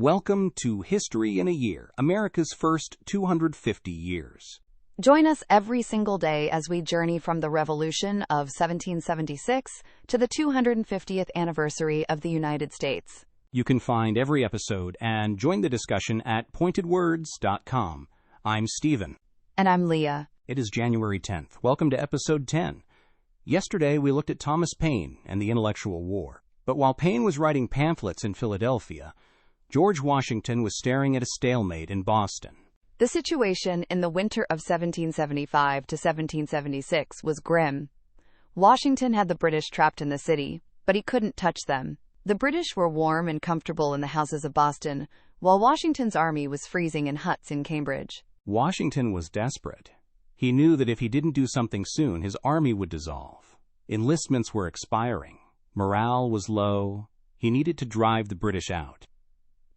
Welcome to History in a Year, America's first 250 years. Join us every single day as we journey from the Revolution of 1776 to the 250th anniversary of the United States. You can find every episode and join the discussion at pointedwords.com. I'm Stephen. And I'm Leah. It is January 10th. Welcome to episode 10. Yesterday, we looked at Thomas Paine and the Intellectual War. But while Paine was writing pamphlets in Philadelphia, George Washington was staring at a stalemate in Boston. The situation in the winter of 1775 to 1776 was grim. Washington had the British trapped in the city, but he couldn't touch them. The British were warm and comfortable in the houses of Boston, while Washington's army was freezing in huts in Cambridge. Washington was desperate. He knew that if he didn't do something soon, his army would dissolve. Enlistments were expiring. Morale was low. He needed to drive the British out.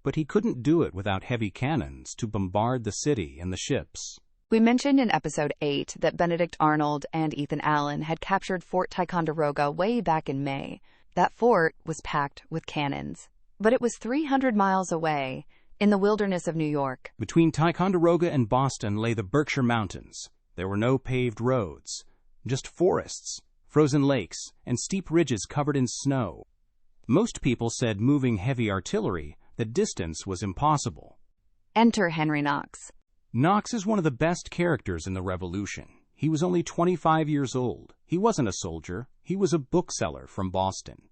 But he couldn't do it without heavy cannons to bombard the city and the ships. We mentioned in episode 8 that Benedict Arnold and Ethan Allen had captured Fort Ticonderoga way back in May. That fort was packed with cannons. But it was 300 miles away, in the wilderness of New York. Between Ticonderoga and Boston lay the Berkshire Mountains. There were no paved roads, just forests, frozen lakes, and steep ridges covered in snow. Most people said moving heavy artillery, the distance was impossible. Enter Henry Knox. Knox is one of the best characters in the Revolution. He was only 25 years old. He wasn't a soldier. He was a bookseller from Boston.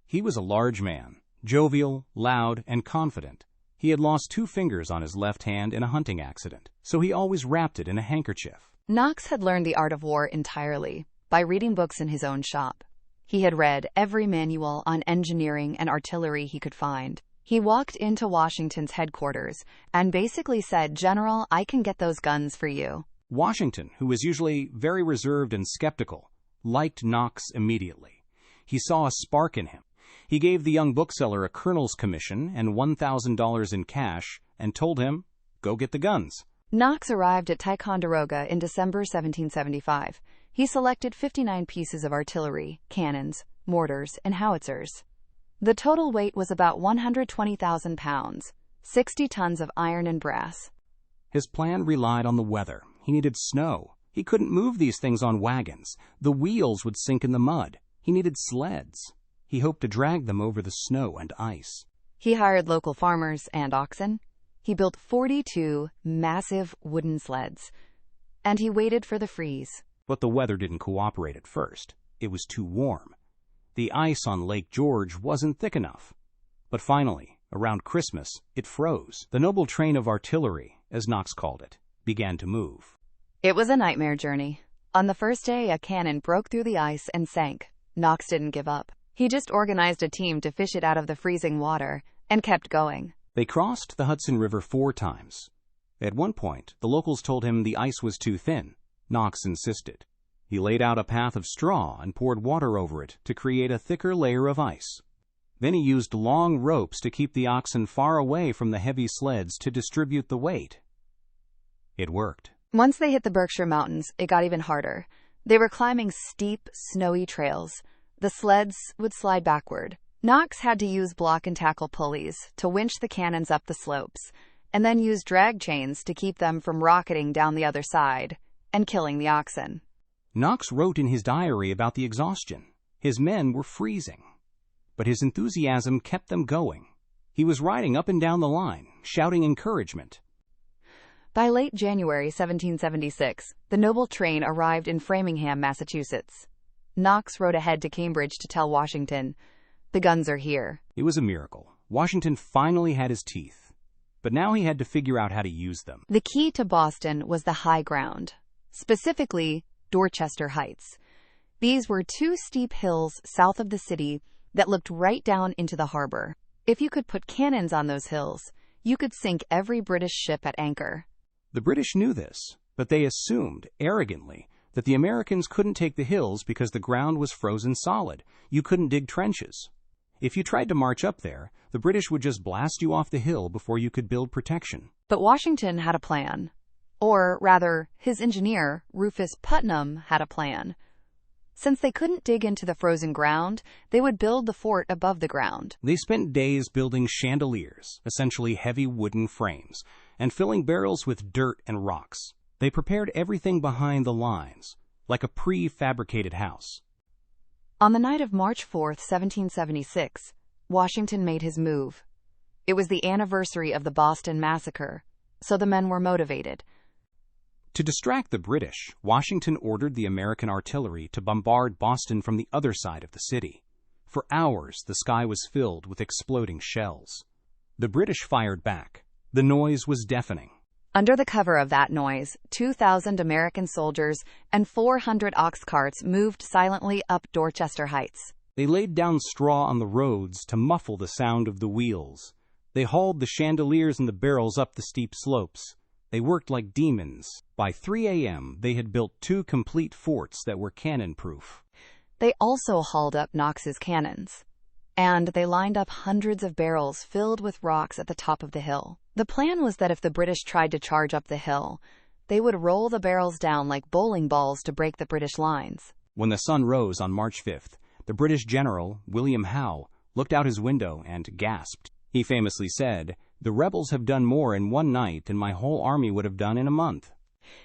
He was a large man, jovial, loud, and confident. He had lost 2 fingers on his left hand in a hunting accident, so he always wrapped it in a handkerchief. Knox had learned the art of war entirely by reading books in his own shop. He had read every manual on engineering and artillery he could find. He walked into Washington's headquarters and basically said, "General, I can get those guns for you." Washington, who was usually very reserved and skeptical, liked Knox immediately. He saw a spark in him. He gave the young bookseller a colonel's commission and $1,000 in cash and told him, "Go get the guns." Knox arrived at Ticonderoga in December 1775. He selected 59 pieces of artillery, cannons, mortars, and howitzers. The total weight was about 120,000 pounds, 60 tons of iron and brass. His plan relied on the weather. He needed snow. He couldn't move these things on wagons. The wheels would sink in the mud. He needed sleds. He hoped to drag them over the snow and ice. He hired local farmers and oxen. He built 42 massive wooden sleds, and he waited for the freeze. But the weather didn't cooperate at first. It was too warm. The ice on Lake George wasn't thick enough. But finally, around Christmas, it froze. The noble train of artillery, as Knox called it, began to move. It was a nightmare journey. On the first day, a cannon broke through the ice and sank. Knox didn't give up. He just organized a team to fish it out of the freezing water and kept going. They crossed the Hudson River 4 times. At one point, the locals told him the ice was too thin. Knox insisted. He laid out a path of straw and poured water over it to create a thicker layer of ice. Then he used long ropes to keep the oxen far away from the heavy sleds to distribute the weight. It worked. Once they hit the Berkshire Mountains, it got even harder. They were climbing steep, snowy trails. The sleds would slide backward. Knox had to use block and tackle pulleys to winch the cannons up the slopes, and then use drag chains to keep them from rocketing down the other side and killing the oxen. Knox wrote in his diary about the exhaustion. His men were freezing. But his enthusiasm kept them going. He was riding up and down the line, shouting encouragement. By late January 1776, the noble train arrived in Framingham, Massachusetts. Knox rode ahead to Cambridge to tell Washington, "The guns are here." It was a miracle. Washington finally had his teeth. But now he had to figure out how to use them. The key to Boston was the high ground, specifically Dorchester Heights. These were 2 steep hills south of the city that looked right down into the harbor. If you could put cannons on those hills, you could sink every British ship at anchor. The British knew this, but they assumed, arrogantly, that the Americans couldn't take the hills because the ground was frozen solid. You couldn't dig trenches. If you tried to march up there, the British would just blast you off the hill before you could build protection. But Washington had a plan. Or, rather, his engineer, Rufus Putnam, had a plan. Since they couldn't dig into the frozen ground, they would build the fort above the ground. They spent days building chandeliers, essentially heavy wooden frames, and filling barrels with dirt and rocks. They prepared everything behind the lines, like a pre-fabricated house. On the night of March 4, 1776, Washington made his move. It was the anniversary of the Boston Massacre, so the men were motivated. To distract the British, Washington ordered the American artillery to bombard Boston from the other side of the city. For hours, the sky was filled with exploding shells. The British fired back. The noise was deafening. Under the cover of that noise, 2,000 American soldiers and 400 ox carts moved silently up Dorchester Heights. They laid down straw on the roads to muffle the sound of the wheels. They hauled the chandeliers and the barrels up the steep slopes. They worked like demons. By 3 a.m., they had built 2 complete forts that were cannon-proof. They also hauled up Knox's cannons, and they lined up hundreds of barrels filled with rocks at the top of the hill. The plan was that if the British tried to charge up the hill, they would roll the barrels down like bowling balls to break the British lines. When the sun rose on March 5th, the British general, William Howe, looked out his window and gasped. He famously said, "The rebels have done more in one night than my whole army would have done in a month."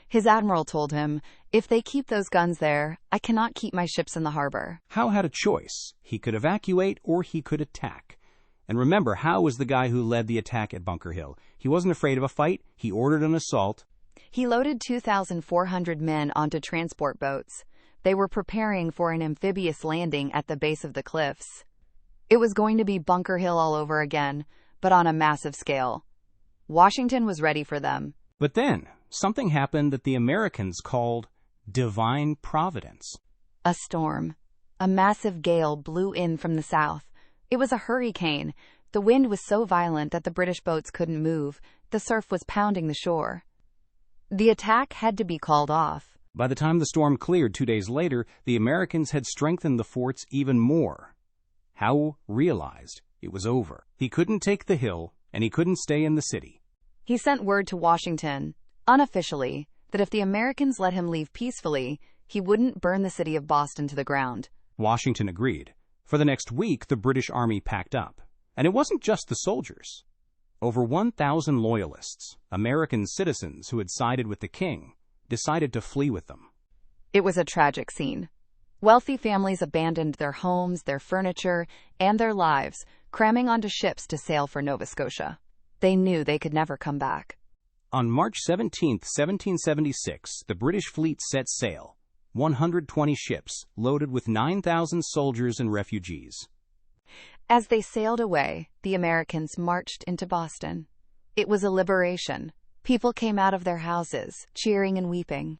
His admiral told him, "If they keep those guns there, I cannot keep my ships in the harbor." Howe had a choice. He could evacuate or he could attack. And remember, Howe was the guy who led the attack at Bunker Hill. He wasn't afraid of a fight. He ordered an assault. He loaded 2,400 men onto transport boats. They were preparing for an amphibious landing at the base of the cliffs. It was going to be Bunker Hill all over again, but on a massive scale. Washington was ready for them. But then, something happened that the Americans called divine providence. A storm. A massive gale blew in from the south. It was a hurricane. The wind was so violent that the British boats couldn't move. The surf was pounding the shore. The attack had to be called off. By the time the storm cleared 2 days later, the Americans had strengthened the forts even more. Howe realized it was over. He couldn't take the hill, and he couldn't stay in the city. He sent word to Washington, unofficially, that if the Americans let him leave peacefully, he wouldn't burn the city of Boston to the ground. Washington agreed. For the next week, the British army packed up. And it wasn't just the soldiers. Over 1,000 loyalists, American citizens who had sided with the king, decided to flee with them. It was a tragic scene. Wealthy families abandoned their homes, their furniture, and their lives, cramming onto ships to sail for Nova Scotia. They knew they could never come back. On March 17, 1776, the British fleet set sail, 120 ships loaded with 9,000 soldiers and refugees. As they sailed away, the Americans marched into Boston. It was a liberation. People came out of their houses, cheering and weeping.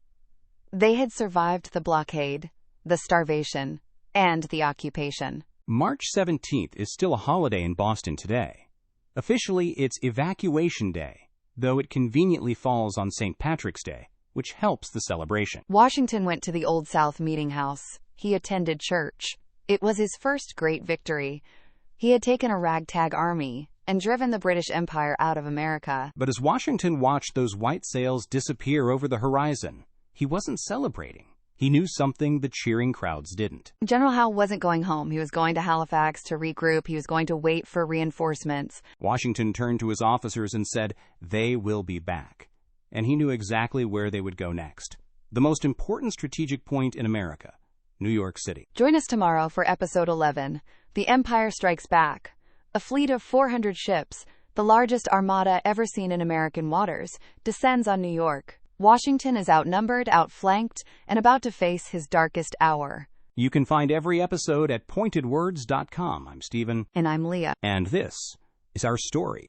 They had survived the blockade, the starvation, and the occupation. March 17th is still a holiday in Boston today. Officially, it's Evacuation Day, though it conveniently falls on St. Patrick's Day, which helps the celebration. Washington went to the Old South Meeting House. He attended church. It was his first great victory. He had taken a ragtag army and driven the British Empire out of America. But as Washington watched those white sails disappear over the horizon, he wasn't celebrating. He knew something the cheering crowds didn't. General Howe wasn't going home. He was going to Halifax to regroup. He was going to wait for reinforcements. Washington turned to his officers and said, "They will be back." And he knew exactly where they would go next. The most important strategic point in America, New York City. Join us tomorrow for Episode 11, The Empire Strikes Back. A fleet of 400 ships, the largest armada ever seen in American waters, descends on New York. Washington is outnumbered, outflanked, and about to face his darkest hour. You can find every episode at pointedwords.com. I'm Stephen. And I'm Leah. And this is our story.